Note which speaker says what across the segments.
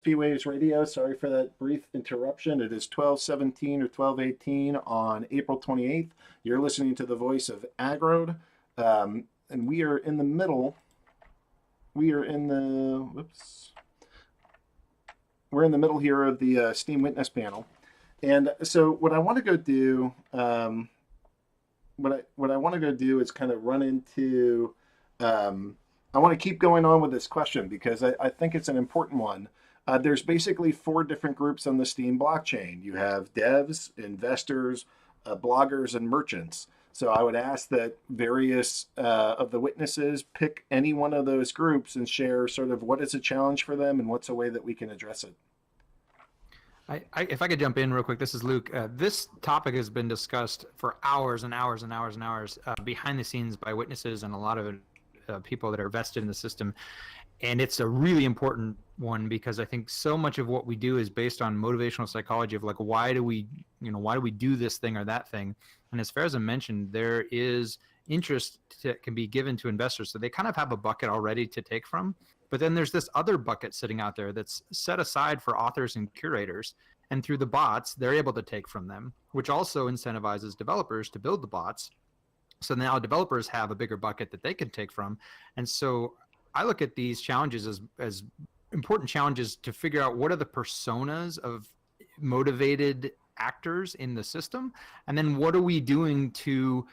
Speaker 1: msp-waves radio. Sorry for that brief interruption. It is 12:17 or 12:18 on April 28th. You're listening to the voice of Agrode, and we are in the middle. We are in the whoops. We're in the middle here of the Steem Witness panel, and so what I want to go do, what I want to go do is kind of run into. I want to keep going on with this question because I think it's an important one. There's basically four different groups on the Steem blockchain. You have devs, investors, bloggers, and merchants. So I would ask that various of the witnesses pick any one of those groups and share sort of what is a challenge for them and what's a way that we can address it.
Speaker 2: If I could jump in real quick, this is Luke. This topic has been discussed for hours and hours and hours and hours behind the scenes by witnesses and a lot of people that are vested in the system. And it's a really important one because I think so much of what we do is based on motivational psychology of like, why do we do this thing or that thing? And as Farzan mentioned, there is interest that can be given to investors. So they kind of have a bucket already to take from. But then there's this other bucket sitting out there that's set aside for authors and curators. And through the bots, they're able to take from them, which also incentivizes developers to build the bots. So now developers have a bigger bucket that they can take from. And so I look at these challenges as important challenges to figure out what are the personas of motivated actors in the system. And then what are we doing to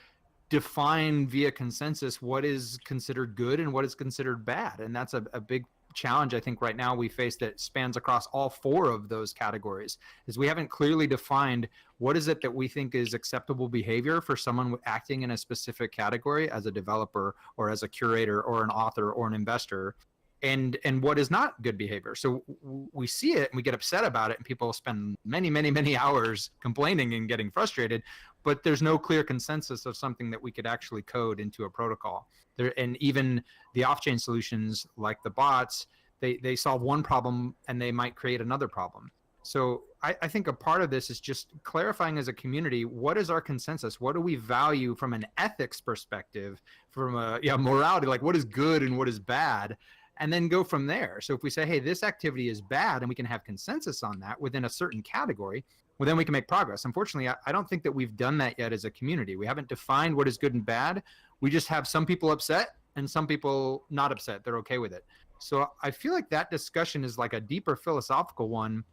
Speaker 2: define via consensus what is considered good and what is considered bad. And that's a big challenge I think right now we face that spans across all four of those categories is we haven't clearly defined what is it that we think is acceptable behavior for someone acting in a specific category as a developer or as a curator or an author or an investor and what is not good behavior. So we see it and we get upset about it and people spend many hours complaining and getting frustrated, but there's no clear consensus of something that we could actually code into a protocol there. And even the off-chain solutions like the bots, they solve one problem and they might create another problem. So I think a part of this is just clarifying as a community, what is our consensus? What do we value from an ethics perspective, from a morality, like what is good and what is bad? And then go from there. So if we say, hey, this activity is bad and we can have consensus on that within a certain category, well, then we can make progress. Unfortunately, I don't think that we've done that yet as a community. We haven't defined what is good and bad. We just have some people upset and some people not upset. They're okay with it. So I feel like that discussion is like a deeper philosophical one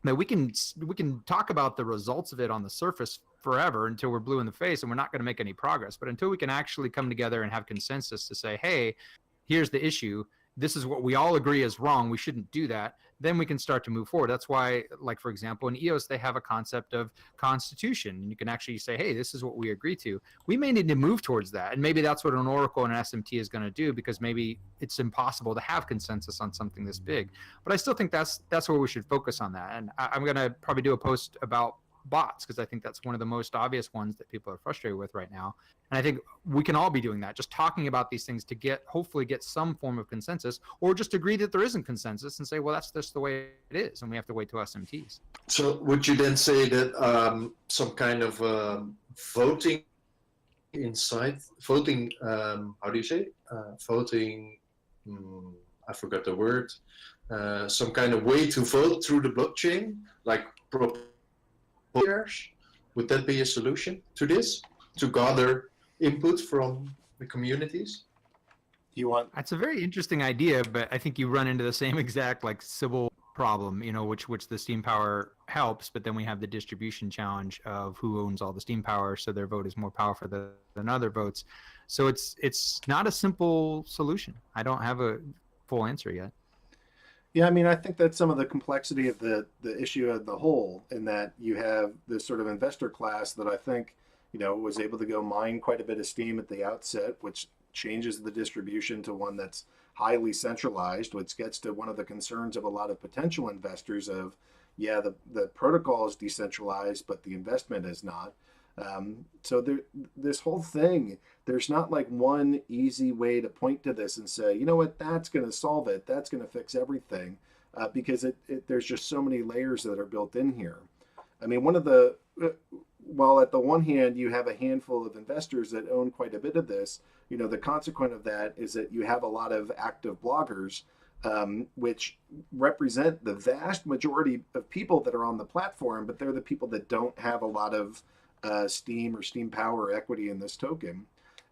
Speaker 2: that we can talk about the results of it on the surface forever until we're blue in the face and we're not going to make any progress. But until we can actually come together and have consensus to say, hey, here's the issue. This is what we all agree is wrong. We shouldn't do that. Then we can start to move forward. That's why, like, for example, in EOS, they have a concept of constitution. And you can actually say, hey, this is what we agree to. We may need to move towards that. And maybe that's what an Oracle and an SMT is going to do because maybe it's impossible to have consensus on something this big. But I still think that's where we should focus on that. And I'm going to probably do a post about bots because I think that's one of the most obvious ones that people are frustrated with right now. And I think we can all be doing that, just talking about these things to hopefully get some form of consensus, or just agree that there isn't consensus and say, well, that's just the way it is, and we have to wait till SMTs.
Speaker 3: So would you then say that some kind of voting voting, how do you say? Voting, I forgot the word, some kind of way to vote through the blockchain, like proposals, would that be a solution to this, to gather input from the communities?
Speaker 2: That's a very interesting idea, but I think you run into the same exact like civil problem, which the steam power helps, but then we have the distribution challenge of who owns all the steam power, so their vote is more powerful than other votes. So it's not a simple solution. I don't have a full answer yet.
Speaker 1: Yeah, I mean, I think that's some of the complexity of the issue of the whole, in that you have this sort of investor class that I think was able to go mine quite a bit of steam at the outset, which changes the distribution to one that's highly centralized, which gets to one of the concerns of a lot of potential investors of, the protocol is decentralized, but the investment is not. So this whole thing, there's not like one easy way to point to this and say, you know what, that's going to solve it. That's going to fix everything, because there's just so many layers that are built in here. I mean, while at the one hand you have a handful of investors that own quite a bit of this, the consequence of that is that you have a lot of active bloggers which represent the vast majority of people that are on the platform, but they're the people that don't have a lot of Steem or Steem Power or equity in this token.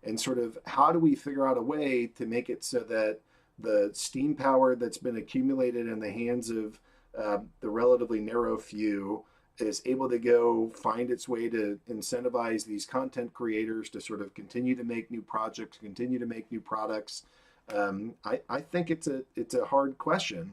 Speaker 1: And sort of how do we figure out a way to make it so that the Steem power that's been accumulated in the hands of the relatively narrow few is able to go find its way to incentivize these content creators to sort of continue to make new projects, continue to make new products. I think it's a hard question.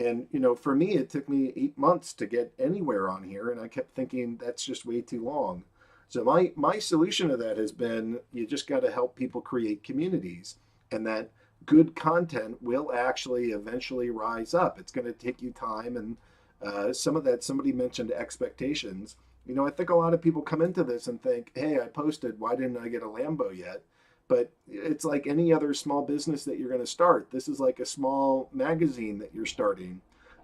Speaker 1: And, you know, for me, it took me 8 months to get anywhere on here. And I kept thinking that's just way too long. So my solution to that has been you just got to help people create communities, and that good content will actually eventually rise up. It's going to take you time, and some of that, somebody mentioned expectations. You know, I think a lot of people come into this and think, hey, I posted, why didn't I get a Lambo yet? But it's like any other small business that you're going to start. This is like a small magazine that you're starting.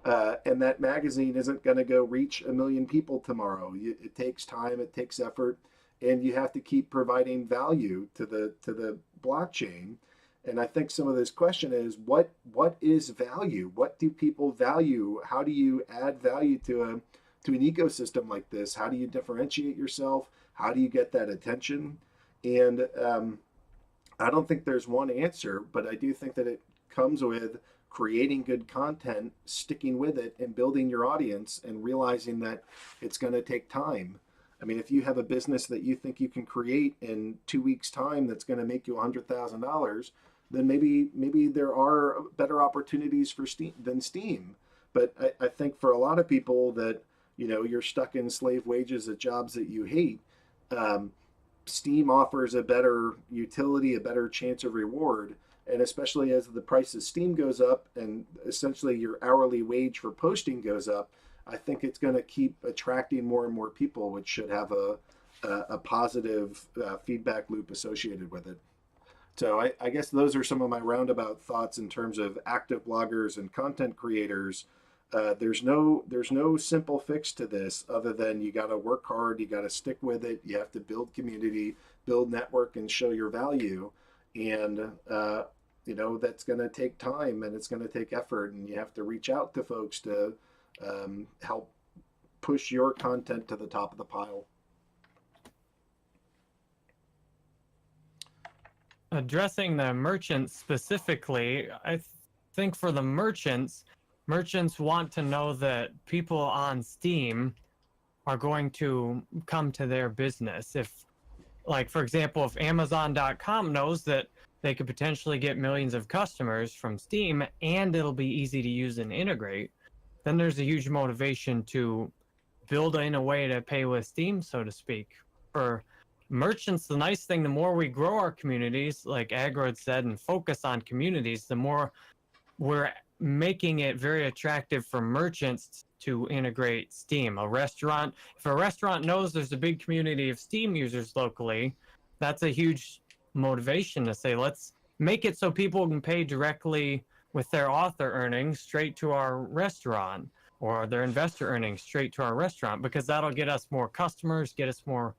Speaker 1: And that magazine isn't going to go reach 1 million people tomorrow. It takes time, it takes effort, and you have to keep providing value to the blockchain. And I think some of this question is what is value? What do people value? How do you add value to an ecosystem like this? How do you differentiate yourself? How do you get that attention? And I don't think there's one answer, but I do think that it comes with creating good content, sticking with it, and building your audience, and realizing that it's going to take time. I mean, if you have a business that you think you can create in 2 weeks' time that's going to make you $100,000, then maybe there are better opportunities for Steem than Steem. But I think for a lot of people that, you know, you're stuck in slave wages at jobs that you hate, Steem offers a better utility, a better chance of reward. And especially as the price of Steem goes up and essentially your hourly wage for posting goes up, I think it's going to keep attracting more and more people, which should have a positive feedback loop associated with it. So I guess those are some of my roundabout thoughts in terms of active bloggers and content creators. There's no simple fix to this other than you got to work hard, you got to stick with it, you have to build community, build network, and show your value. And you know, that's going to take time and it's going to take effort, and you have to reach out to folks to help push your content to the top of the pile.
Speaker 4: Addressing the merchants specifically, I think for the merchants want to know that people on Steem are going to come to their business. If, like, for example, if Amazon.com knows that they could potentially get millions of customers from Steem and it'll be easy to use and integrate, then there's a huge motivation to build in a way to pay with Steem, so to speak. For merchants, the nice thing, the more we grow our communities, like Agrod said, and focus on communities, the more we're making it very attractive for merchants to integrate Steem. If a restaurant knows there's a big community of Steem users locally, that's a huge motivation to say, let's make it so people can pay directly with their author earnings straight to our restaurant, or their investor earnings straight to our restaurant, because that'll get us more customers, get us more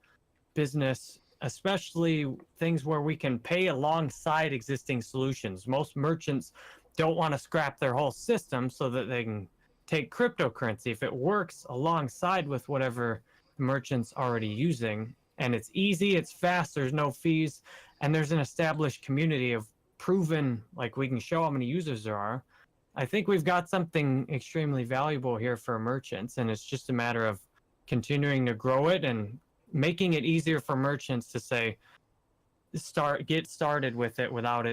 Speaker 4: business, especially things where we can pay alongside existing solutions. Most merchants don't want to scrap their whole system so that they can take cryptocurrency. If it works alongside with whatever the merchant's already using, and it's easy, it's fast, there's no fees, and there's an established community of proven, like, we can show how many users there are, I think we've got something extremely valuable here for merchants, and it's just a matter of continuing to grow it and making it easier for merchants to say, get started with it without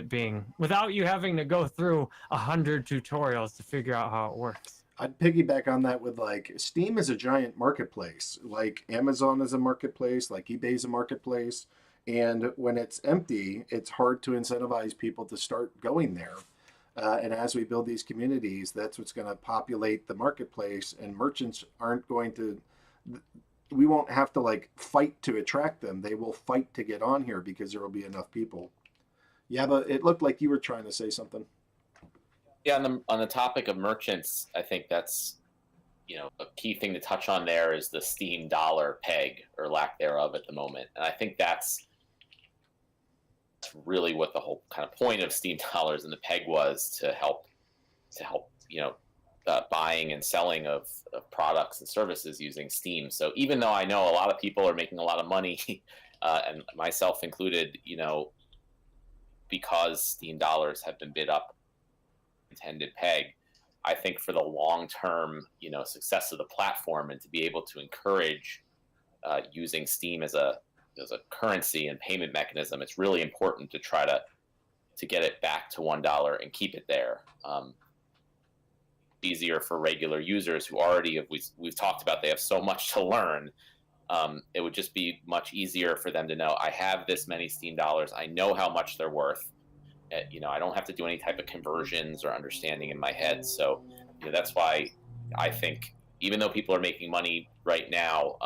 Speaker 4: you having to go through 100 tutorials to figure out how it works.
Speaker 1: I'd piggyback on that with, like, Steem is a giant marketplace. Like Amazon is a marketplace, like eBay is a marketplace. And when it's empty, it's hard to incentivize people to start going there. And as we build these communities, that's what's going to populate the marketplace, and merchants aren't going to, we won't have to like fight to attract them. They will fight to get on here because there will be enough people. Yeah, but it looked like you were trying to say something.
Speaker 5: Yeah, on the topic of merchants, I think that's, you know, a key thing to touch on there is the Steem dollar peg, or lack thereof at the moment. And I think that's really what the whole kind of point of Steem dollars and the peg was, to help to help, buying and selling of products and services using Steem. So even though I know a lot of people are making a lot of money, and myself included, because Steem dollars have been bid up intended peg, I think for the long-term, success of the platform and to be able to encourage using Steem as a currency and payment mechanism, it's really important to try to get it back to $1 and keep it there. Easier for regular users who already we've talked about, they have so much to learn. It would just be much easier for them to know, I have this many Steem dollars, I know how much they're worth. I don't have to do any type of conversions or understanding in my head. So that's why I think even though people are making money right now,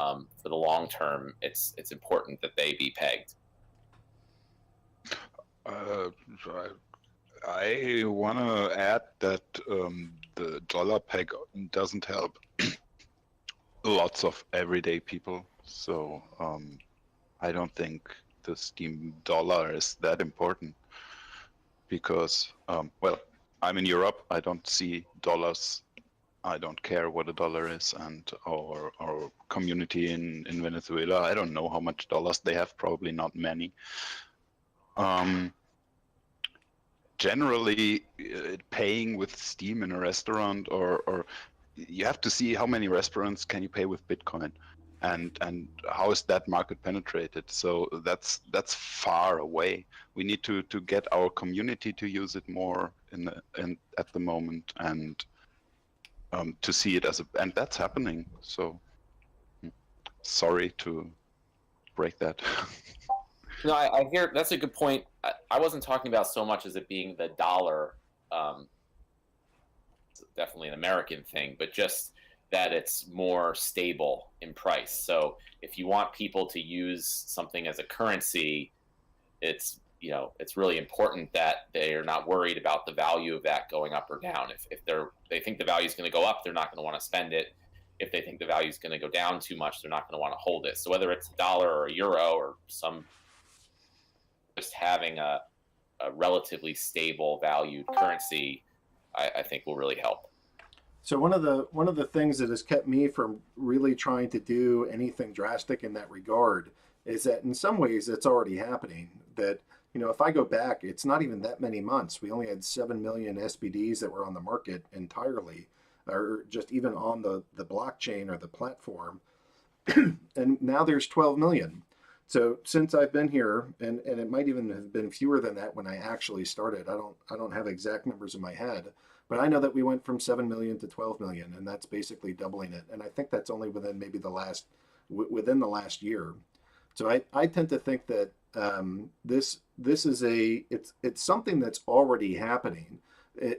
Speaker 5: for the long term, it's important that they be pegged.
Speaker 6: I want to add that the dollar peg doesn't help lots of everyday people. So I don't think the Steem dollar is that important because, well, I'm in Europe. I don't see dollars. I don't care what a dollar is, and our community in Venezuela, I don't know how much dollars they have. Probably not many. Generally, paying with Steem in a restaurant, or you have to see how many restaurants can you pay with Bitcoin, and how is that market penetrated. So that's far away. We need to get our community to use it more at the moment, and to see it and that's happening. So sorry to break that.
Speaker 5: No, I hear that's a good point. I wasn't talking about so much as it being the dollar. It's definitely an American thing, but just that it's more stable in price. So if you want people to use something as a currency, it's really important that they are not worried about the value of that going up or down. If they think the value is going to go up, they're not going to want to spend it. If they think the value is going to go down too much, they're not going to want to hold it. So whether it's a dollar or a euro or just having a relatively stable valued currency, I think will really help.
Speaker 1: So one of the things that has kept me from really trying to do anything drastic in that regard is that in some ways it's already happening. That if I go back, it's not even that many months. We only had 7 million SPDs that were on the market entirely, or just even on the blockchain or the platform, and now there's 12 million. So since I've been here, and it might even have been fewer than that when I actually started. I don't have exact numbers in my head, but I know that we went from 7 million to 12 million, and that's basically doubling it. And I think that's only within maybe within the last year. So I tend to think that this is it's something that's already happening,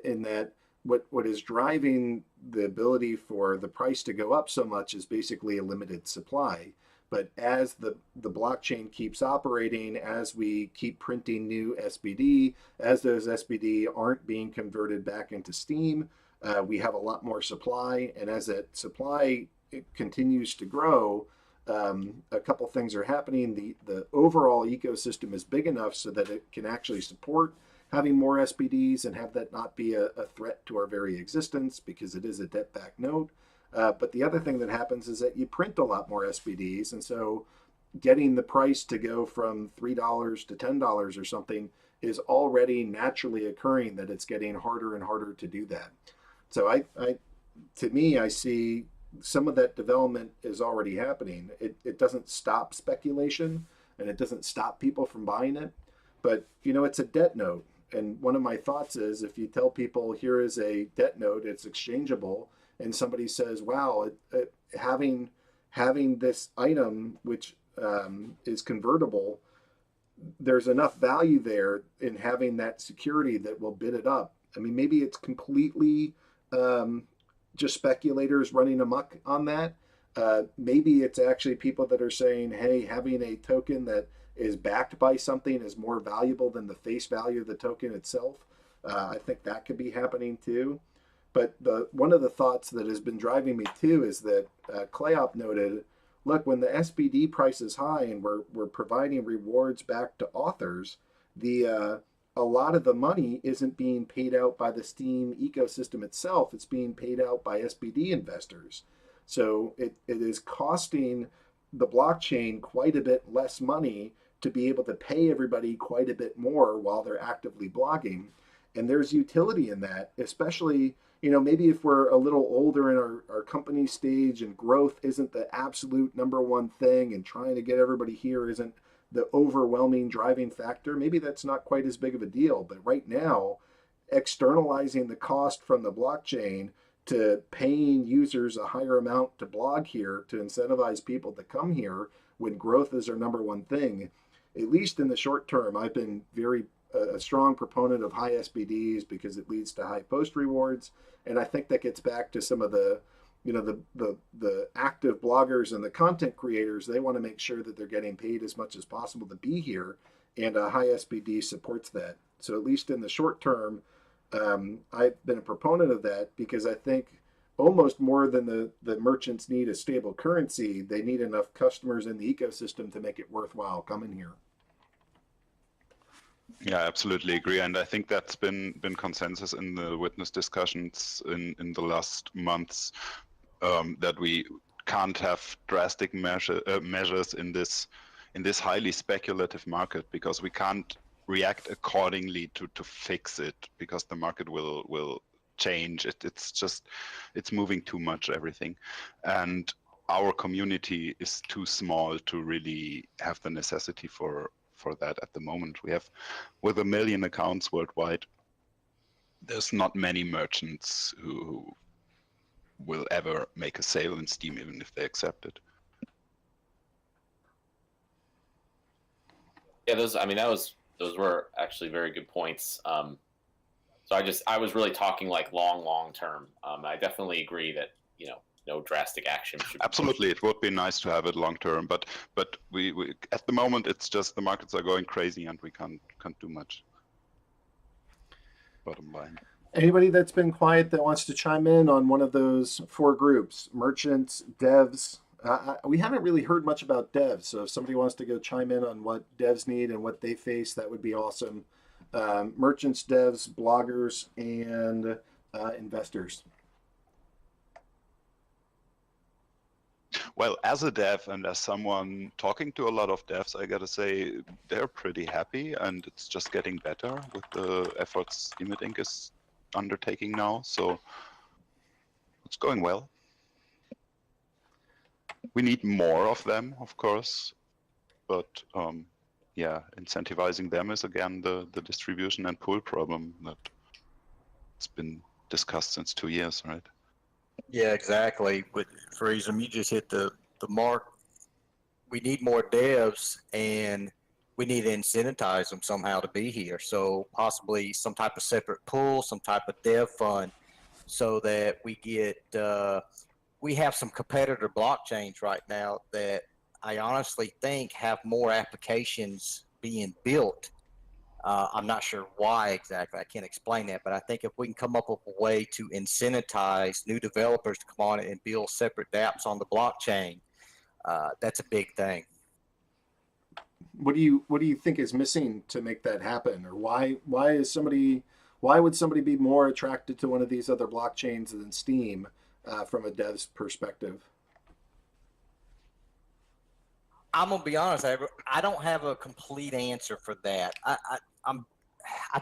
Speaker 1: in that what is driving the ability for the price to go up so much is basically a limited supply. But as the blockchain keeps operating, as we keep printing new SBD, as those SBD aren't being converted back into Steem, we have a lot more supply. And as that supply continues to grow, a couple things are happening. The overall ecosystem is big enough so that it can actually support having more SBDs and have that not be a threat to our very existence, because it is a debt-backed note. But the other thing that happens is that you print a lot more SBDs, and so getting the price to go from $3 to $10 or something is already naturally occurring, that it's getting harder and harder to do that. So to me, I see some of that development is already happening. It doesn't stop speculation, and it doesn't stop people from buying it, but it's a debt note. And one of my thoughts is, if you tell people here is a debt note, it's exchangeable, and somebody says, wow, having this item, which is convertible, there's enough value there in having that security that will bid it up. I mean, maybe it's completely just speculators running amok on that. Maybe it's actually people that are saying, hey, having a token that is backed by something is more valuable than the face value of the token itself. I think that could be happening too. But one of the thoughts that has been driving me too is that Clayop noted, look, when the SBD price is high and we're providing rewards back to authors, the a lot of the money isn't being paid out by the Steem ecosystem itself. It's being paid out by SBD investors. So it is costing the blockchain quite a bit less money to be able to pay everybody quite a bit more while they're actively blogging. And there's utility in that, especially, maybe if we're a little older in our company stage and growth isn't the absolute number one thing and trying to get everybody here isn't the overwhelming driving factor, maybe that's not quite as big of a deal. But right now, externalizing the cost from the blockchain to paying users a higher amount to blog here to incentivize people to come here when growth is our number one thing, at least in the short term, I've been very a strong proponent of high SBDs because it leads to high post rewards. And I think that gets back to some of the the active bloggers and the content creators. They want to make sure that they're getting paid as much as possible to be here, and a high SBD supports that. So at least in the short term, I've been a proponent of that because I think almost more than the merchants need a stable currency, they need enough customers in the ecosystem to make it worthwhile coming here.
Speaker 6: Yeah, I absolutely agree, and I think that's been consensus in the witness discussions in the last months, that we can't have drastic measures in this highly speculative market, because we can't react accordingly to fix it, because the market will change. It's moving too much, everything, and our community is too small to really have the necessity for that at the moment. We have, with 1 million accounts worldwide, there's not many merchants who will ever make a sale in Steem, even if they accept it.
Speaker 5: Yeah, those were actually very good points. So I was really talking like long term. I definitely agree that no drastic action should be
Speaker 6: absolutely taken. It would be nice to have it long term, but we at the moment it's just the markets are going crazy and we can't do much. Bottom line.
Speaker 1: Anybody that's been quiet that wants to chime in on one of those 4 groups: merchants, devs. We haven't really heard much about devs, so if somebody wants to go chime in on what devs need and what they face, that would be awesome. Merchants, devs, bloggers, and investors.
Speaker 6: Well, as a dev and as someone talking to a lot of devs, I gotta say they're pretty happy, and it's just getting better with the efforts Steem Inc. is undertaking now. So it's going well. We need more of them, of course, but yeah, incentivizing them is again the distribution and pool problem that it's been discussed since 2 years, right?
Speaker 7: Yeah, exactly. With Freezem, you just hit the mark. We need more devs, and we need to incentivize them somehow to be here. So possibly some type of separate pool, some type of dev fund, so that we get. We have some competitor blockchains right now that I honestly think have more applications being built. I'm not sure why exactly. I can't explain that, but I think if we can come up with a way to incentivize new developers to come on and build separate dApps on the blockchain, that's a big thing.
Speaker 1: What do you think is missing to make that happen, or why would somebody be more attracted to one of these other blockchains than Steem from a dev's perspective?
Speaker 7: I'm gonna be honest, I don't have a complete answer for that.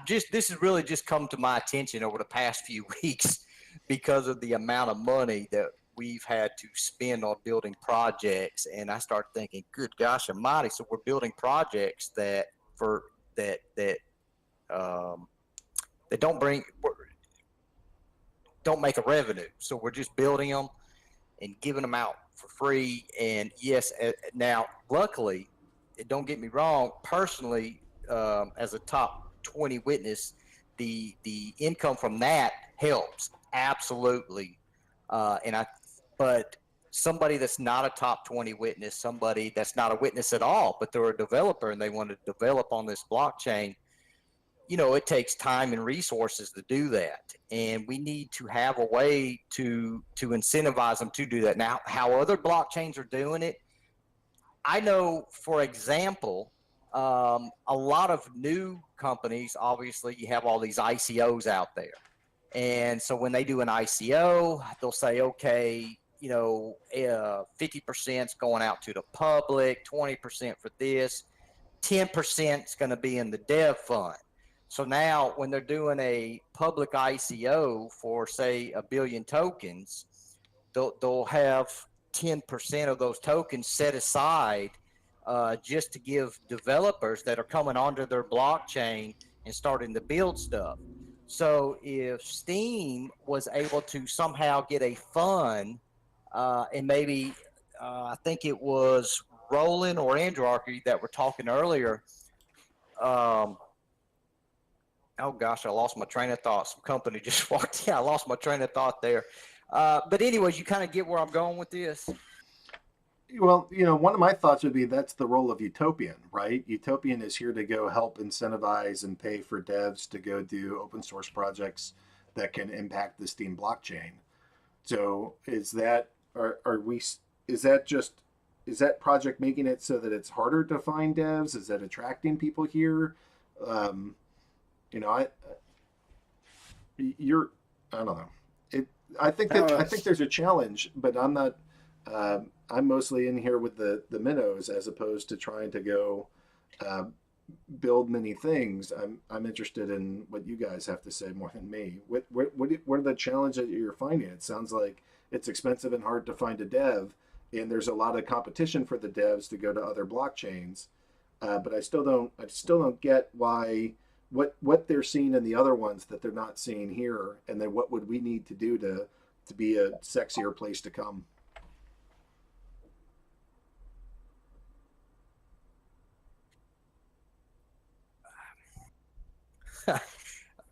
Speaker 7: This has really just come to my attention over the past few weeks because of the amount of money that we've had to spend on building projects, and I start thinking, good gosh almighty, so we're building projects that don't make a revenue, so we're just building them and giving them out for free. And yes, now luckily, don't get me wrong, personally, as a top 20 witness, the income from that helps absolutely. But somebody that's not a top 20 witness, somebody that's not a witness at all, but they're a developer and they want to develop on this blockchain, it takes time and resources to do that. And we need to have a way to incentivize them to do that. Now, how other blockchains are doing it, I know, for example, A lot of new companies, obviously, you have all these ICOs out there. And so when they do an ICO, they'll say, okay, 50% is going out to the public, 20% for this, 10% is going to be in the dev fund. So now when they're doing a public ICO for, say, 1 billion tokens, they'll have 10% of those tokens set aside just to give developers that are coming onto their blockchain and starting to build stuff. So if Steem was able to somehow get a fund, and maybe I think it was Roland or Andrarchy that were talking earlier. Oh gosh, I lost my train of thought. Some company just walked in. I lost my train of thought there. But anyways, you kind of get where I'm going with this.
Speaker 1: Well, one of my thoughts would be that's the role of Utopian, right? Utopian is here to go help incentivize and pay for devs to go do open source projects that can impact the Steem blockchain. So is that project making it so that it's harder to find devs? Is that attracting people here? I don't know. I think there's a challenge, but I'm not. I'm mostly in here with the minnows as opposed to trying to go build many things. I'm interested in what you guys have to say more than me. What are the challenges that you're finding? It sounds like it's expensive and hard to find a dev, and there's a lot of competition for the devs to go to other blockchains. But I still don't get what they're seeing in the other ones that they're not seeing here, and then what would we need to do to be a sexier place to come?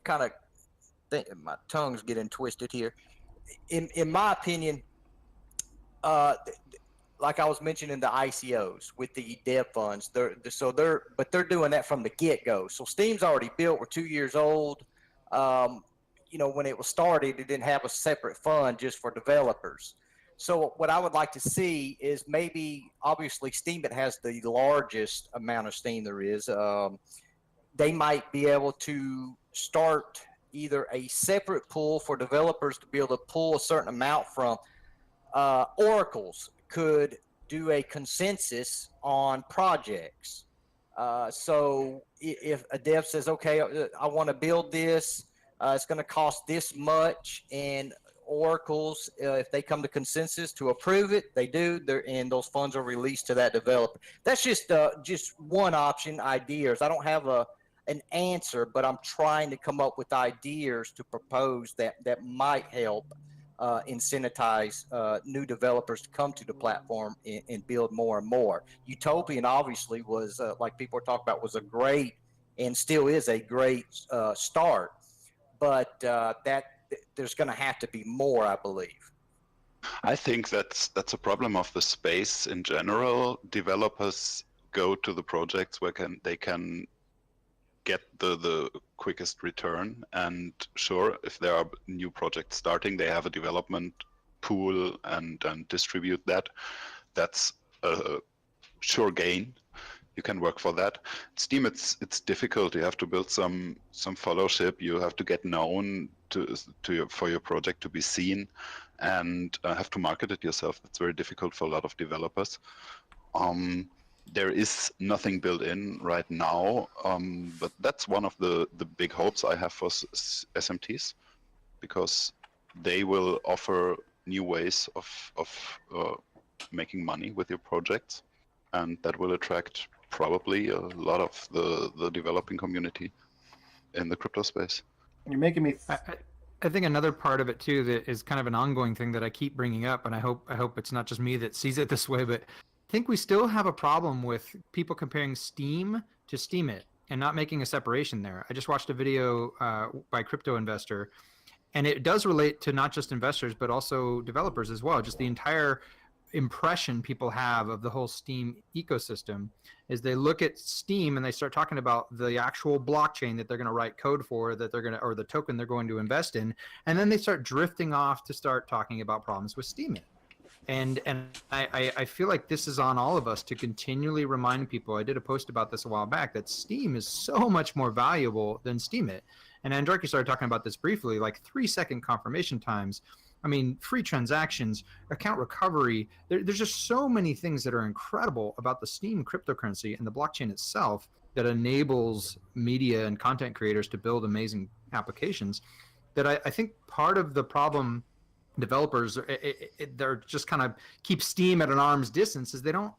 Speaker 7: Kind of think my tongue's getting twisted here. In my opinion, like I was mentioning the ICOs with the dev funds, they're doing that from the get-go. So Steem's already built. We're 2 years old. When it was started, it didn't have a separate fund just for developers. So what I would like to see is maybe, obviously, Steem, it has the largest amount of Steem there is. They might be able to start either a separate pool for developers to be able to pull a certain amount from. Oracles could do a consensus on projects. So if a dev says, okay, I want to build this, it's going to cost this much, and Oracles, if they come to consensus to approve it, they do, and those funds are released to that developer. That's just one option, ideas. I don't have an answer, but I'm trying to come up with ideas to propose that might help incentivize new developers to come to the platform and build more and more. Utopian obviously was, like people are talking about, was a great and still is a great start, but that there's going to have to be more, I believe.
Speaker 6: I think that's a problem of the space in general. Developers go to the projects where they can get the quickest return, and sure, if there are new projects starting, they have a development pool and distribute that. That's a sure gain. You can work for that. Steem, it's difficult. You have to build some followership. You have to get known for your project to be seen, and have to market it yourself. It's very difficult for a lot of developers. There is nothing built in right now, but that's one of the big hopes I have for SMTs, because they will offer new ways of making money with your projects, and that will attract probably a lot of the developing community in the crypto space.
Speaker 1: You're making me.
Speaker 2: I think another part of it too that is kind of an ongoing thing that I keep bringing up, and I hope it's not just me that sees it this way, but I think we still have a problem with people comparing Steem to Steemit and not making a separation there. I just watched a video by Crypto Investor, and it does relate to not just investors but also developers as well. Just the entire impression people have of the whole Steem ecosystem is they look at Steem and they start talking about the actual blockchain that they're going to write code for, that they're going to, or the token they're going to invest in, and then they start drifting off to start talking about problems with Steemit. And I feel like this is on all of us to continually remind people. I did a post about this a while back, that Steem is so much more valuable than Steemit. And Andraki started talking about this briefly, like 3-second confirmation times. I mean, free transactions, account recovery. There's just so many things that are incredible about the Steem cryptocurrency and the blockchain itself that enables media and content creators to build amazing applications, that I think part of the problem developers they're just kind of keep Steem at an arm's distance is they don't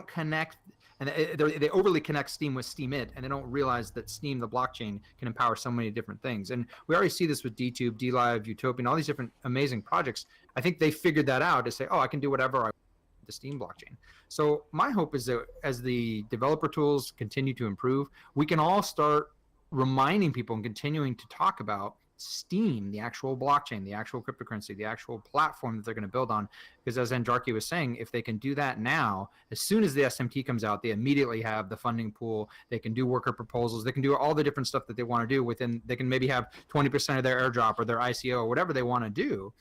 Speaker 2: connect, and they overly connect Steem with Steemit, and they don't realize that Steem, the blockchain, can empower so many different things. And we already see this with DTube, DLive, Utopian, all these different amazing projects. I think they figured that out to say, oh, I can do whatever I want with the Steem blockchain. So my hope is that as the developer tools continue to improve, we can all start reminding people and continuing to talk about Steem, the actual blockchain, the actual cryptocurrency, the actual platform that they're going to build on. Because as Andraki was saying, if they can do that now, as soon as the SMT comes out, they immediately have the funding pool. They can do worker proposals. They can do all the different stuff that they want to do within. They can maybe have 20% of their airdrop or their ICO or whatever they want to do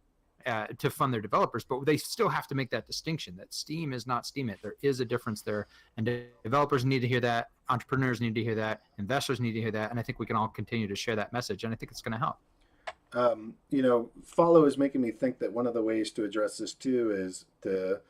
Speaker 2: to fund their developers. But they still have to make that distinction that Steem is not Steemit. There is a difference there, and developers need to hear that. Entrepreneurs need to hear that. Investors need to hear that. And I think we can all continue to share that message. And I think it's going to help.
Speaker 1: Follow is making me think that one of the ways to address this too is to,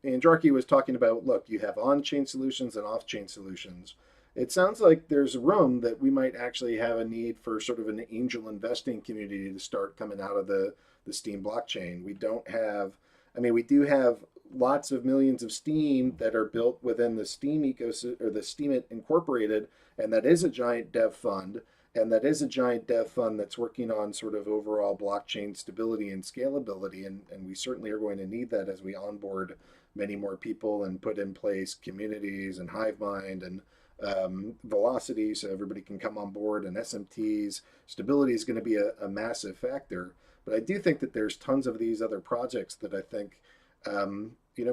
Speaker 1: Andraki was talking about, look, you have on-chain solutions and off-chain solutions. It sounds like there's room that we might actually have a need for sort of an angel investing community to start coming out of the Steem blockchain. We don't have, we do have lots of millions of Steem that are built within the Steem ecosystem, or the Steemit Incorporated, and that is a giant dev fund. And that is a giant dev fund that's working on sort of overall blockchain stability and scalability. And we certainly are going to need that as we onboard many more people and put in place communities and Hivemind and Velocity so everybody can come on board, and SMTs. Stability is going to be a massive factor. But I do think that there's tons of these other projects that I think,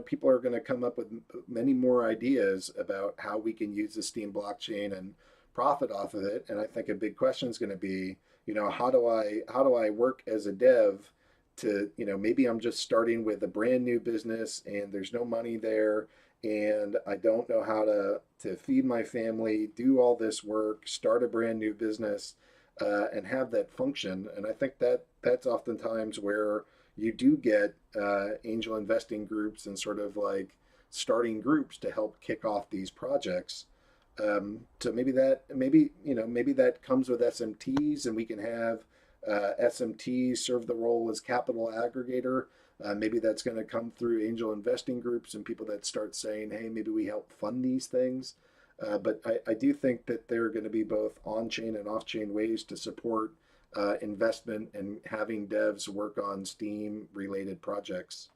Speaker 1: people are going to come up with many more ideas about how we can use the Steem blockchain and profit off of it. And I think a big question is going to be, how do I work as a dev to, maybe I'm just starting with a brand new business and there's no money there and I don't know how to feed my family, do all this work, start a brand new business, and have that function. And I think that's oftentimes where you do get angel investing groups and sort of like starting groups to help kick off these projects. So maybe that comes with SMTs, and we can have SMTs serve the role as capital aggregator. Maybe that's going to come through angel investing groups and people that start saying, hey, maybe we help fund these things. But I do think that there are going to be both on-chain and off-chain ways to support investment and having devs work on Steem-related projects.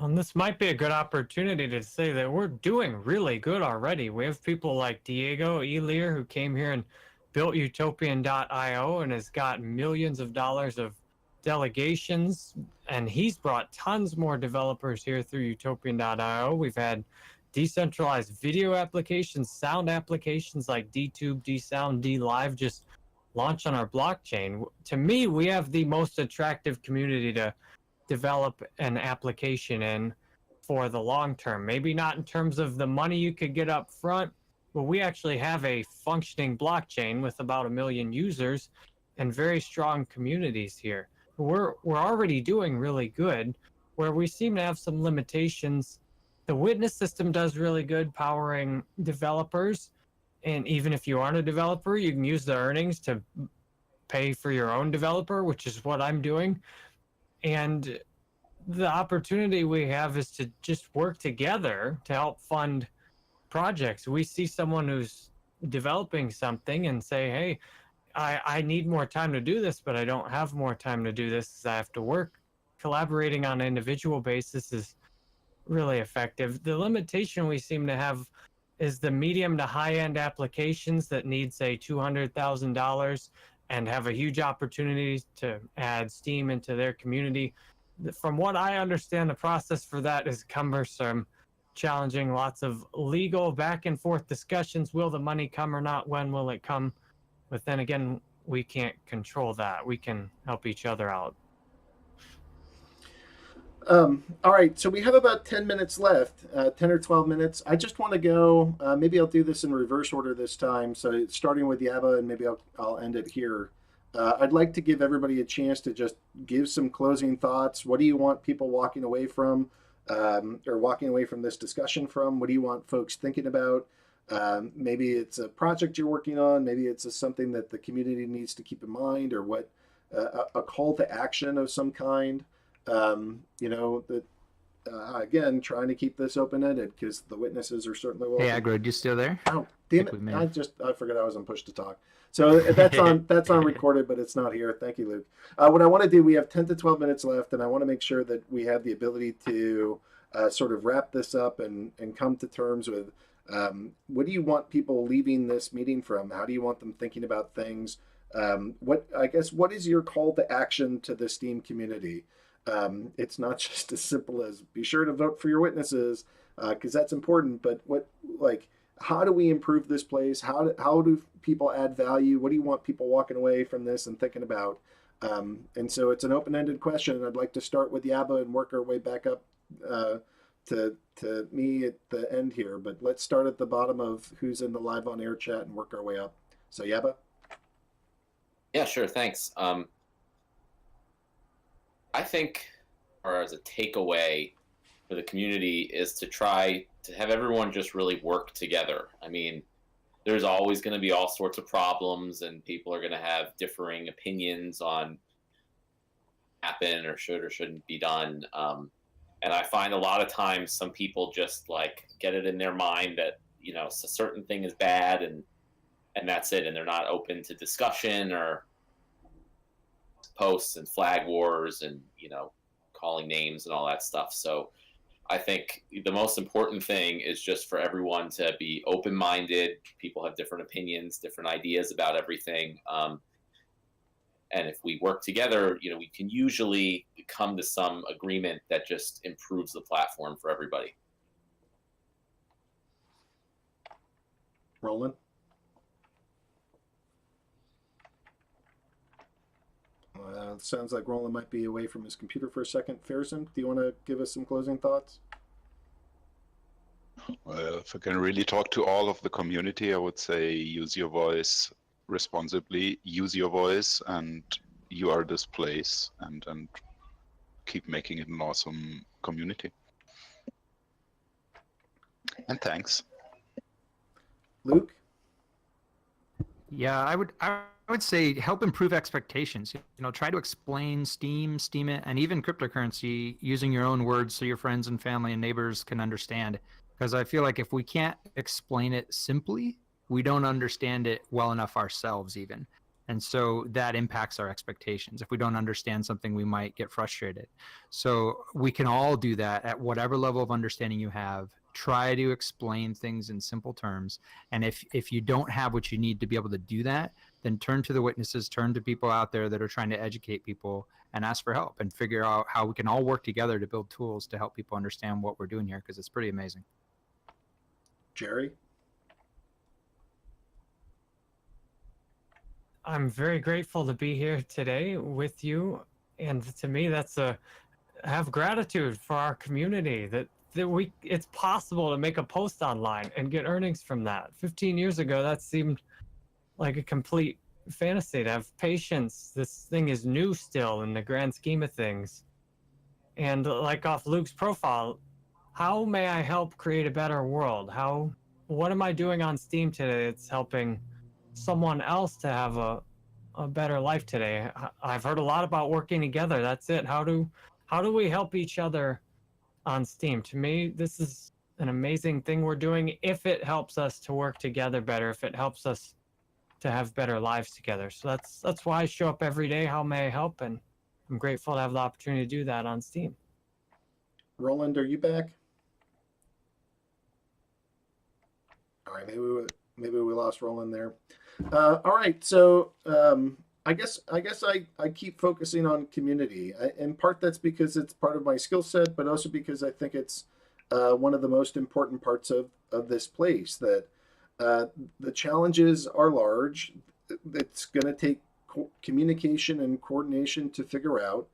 Speaker 4: And this might be a good opportunity to say that we're doing really good already. We have people like Diego Elier, who came here and built Utopian.io and has got millions of dollars of delegations, and he's brought tons more developers here through Utopian.io. We've had decentralized video applications, sound applications like DTube, DSound, DLive just launch on our blockchain. To me, we have the most attractive community to develop an application in for the long term. Maybe not in terms of the money you could get up front, but we actually have a functioning blockchain with about 1 million users and very strong communities here. We're already doing really good. Where we seem to have some limitations, the witness system does really good powering developers, and even if you aren't a developer, you can use the earnings to pay for your own developer, which is what I'm doing. And the opportunity we have is to just work together to help fund projects. We see someone who's developing something and say, hey, I need more time to do this, but I don't have more time to do this. I have to work. Collaborating on an individual basis is really effective. The limitation we seem to have is the medium to high-end applications that need, say, $200,000 and have a huge opportunity to add Steem into their community. From what I understand, the process for that is cumbersome, challenging, lots of legal back and forth discussions. Will the money come or not? When will it come? But then again, we can't control that. We can help each other out.
Speaker 1: All right, so we have about 10 minutes left, 10 or 12 minutes. I just want to go, maybe I'll do this in reverse order this time. So starting with Yaba, and maybe I'll end it here. I'd like to give everybody a chance to just give some closing thoughts. What do you want people walking away from, or walking away from this discussion from? What do you want folks thinking about? Maybe it's a project you're working on. Maybe it's something that the community needs to keep in mind, or what a call to action of some kind. That again, trying to keep this open-ended because the witnesses are certainly
Speaker 2: Hey, Agro, you still there?
Speaker 1: Oh, damn it! I forgot I was on push to talk. So that's on recorded, but it's not here. Thank you, Luke. What I want to do, we have 10 to 12 minutes left, and I want to make sure that we have the ability to sort of wrap this up and come to terms with what do you want people leaving this meeting from? How do you want them thinking about things? What is your call to action to the Steem community? It's not just as simple as be sure to vote for your witnesses, because that's important. But how do we improve this place? How do people add value? What do you want people walking away from this and thinking about? And so it's an open-ended question. And I'd like to start with Yaba and work our way back up to me at the end here. But let's start at the bottom of who's in the live on air chat and work our way up. So Yaba.
Speaker 5: Yeah, sure. Thanks. I think, or as a takeaway for the community, is to try to have everyone just really work together. I mean, there's always going to be all sorts of problems, and people are going to have differing opinions on happen or should or shouldn't be done. And I find a lot of times some people just get it in their mind that a certain thing is bad, and that's it, and they're not open to discussion or posts and flag wars and calling names and all that stuff. So I think the most important thing is just for everyone to be open-minded. People have different opinions, different ideas about everything, and if we work together, we can usually come to some agreement that just improves the platform for everybody.
Speaker 1: Roland. Sounds like Roland might be away from his computer for a second. Fairson, do you want to give us some closing thoughts?
Speaker 6: Well, if I can really talk to all of the community, I would say use your voice responsibly, use your voice, and you are this place, and keep making it an awesome community. And thanks.
Speaker 1: Luke?
Speaker 2: Yeah, I would say help improve expectations. Try to explain Steem it, and even cryptocurrency using your own words so your friends and family and neighbors can understand. Because I feel like if we can't explain it simply, we don't understand it well enough ourselves even. And so that impacts our expectations. If we don't understand something, we might get frustrated. So we can all do that at whatever level of understanding you have. Try to explain things in simple terms. And if you don't have what you need to be able to do that, then turn to the witnesses, turn to people out there that are trying to educate people, and ask for help and figure out how we can all work together to build tools to help people understand what we're doing here, because it's pretty amazing.
Speaker 1: Jerry?
Speaker 4: I'm very grateful to be here today with you. And to me, have gratitude for our community that it's possible to make a post online and get earnings from that. 15 years ago, that seemed like a complete fantasy. To have patience, this thing is new still in the grand scheme of things. And like off Luke's profile, how may I help create a better world? What am I doing on Steem today that's helping someone else to have a better life today? I've heard a lot about working together. That's it. How do we help each other on Steem? To me, this is an amazing thing we're doing if it helps us to work together better, if it helps us to have better lives together. So that's why I show up every day. How may I help? And I'm grateful to have the opportunity to do that on Steem.
Speaker 1: Roland, are you back? All right, maybe we lost Roland there. All right, so I guess I keep focusing on community. In part, that's because it's part of my skill set, but also because I think it's one of the most important parts of this place. That the challenges are large. It's going to take communication and coordination to figure out.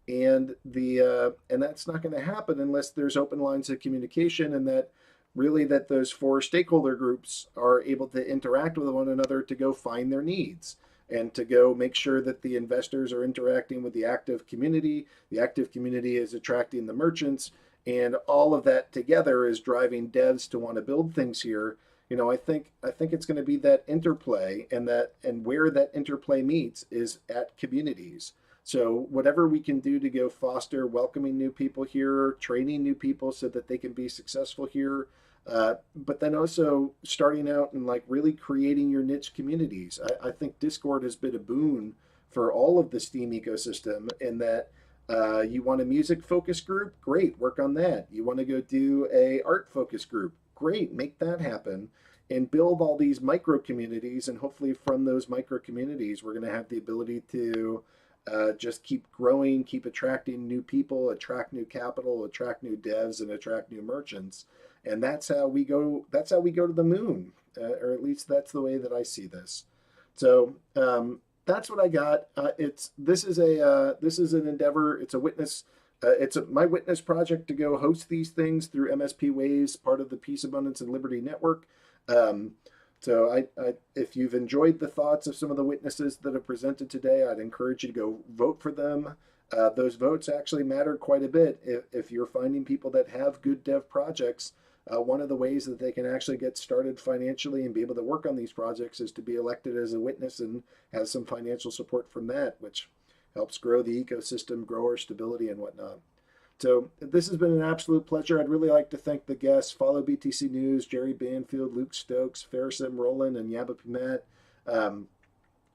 Speaker 1: And that's not going to happen unless there's open lines of communication, and that really that those four stakeholder groups are able to interact with one another to go find their needs and to go make sure that the investors are interacting with the active community. The active community is attracting the merchants, and all of that together is driving devs to want to build things here. I think it's going to be that interplay, and where that interplay meets is at communities. So whatever we can do to go foster welcoming new people here, training new people so that they can be successful here, but then also starting out and like really creating your niche communities. I think Discord has been a boon for all of the Steem ecosystem in that you want a music focus group, great, work on that. You want to go do a art focus group, great, make that happen. And build all these micro communities, and hopefully from those micro communities, we're going to have the ability to just keep growing, keep attracting new people, attract new capital, attract new devs, and attract new merchants. And that's how we go. That's how we go to the moon, or at least that's the way that I see this. So that's what I got. This is an endeavor. It's a witness. My witness project to go host these things through msp-waves, part of the Peace, Abundance, and Liberty Network. So if you've enjoyed the thoughts of some of the witnesses that have presented today, I'd encourage you to go vote for them. Those votes actually matter quite a bit. If you're finding people that have good dev projects, one of the ways that they can actually get started financially and be able to work on these projects is to be elected as a witness and have some financial support from that, which helps grow the ecosystem, grow our stability and whatnot. So this has been an absolute pleasure. I'd really like to thank the guests, Follow BTC News, Jerry Banfield, Luke Stokes, Farasim Roland, and Yaba Pimet.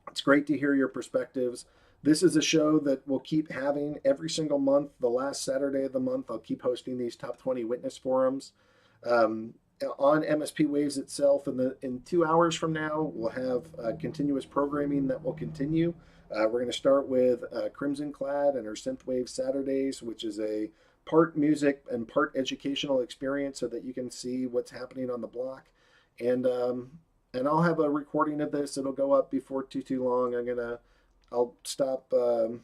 Speaker 1: It's great to hear your perspectives. This is a show that we'll keep having every single month. The last Saturday of the month, I'll keep hosting these top 20 witness forums. On msp-waves itself, in 2 hours from now, we'll have continuous programming that will continue. We're going to start with Crimson Clad and her Synthwave Saturdays, which is a part music and part educational experience so that you can see what's happening on the block. And I'll have a recording of this. It'll go up before too long. I'll stop the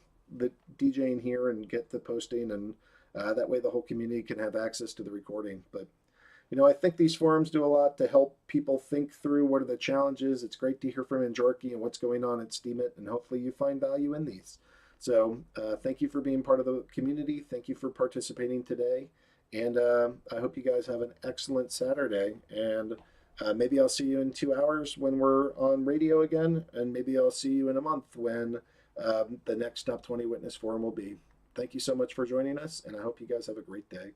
Speaker 1: DJing here and get the posting, and that way the whole community can have access to the recording. But I think these forums do a lot to help people think through what are the challenges. It's great to hear from Enjorki and what's going on at Steemit, and hopefully you find value in these. So thank you for being part of the community. Thank you for participating today. And I hope you guys have an excellent Saturday. And maybe I'll see you in 2 hours when we're on radio again. And maybe I'll see you in a month when the next Top 20 Witness Forum will be. Thank you so much for joining us, and I hope you guys have a great day.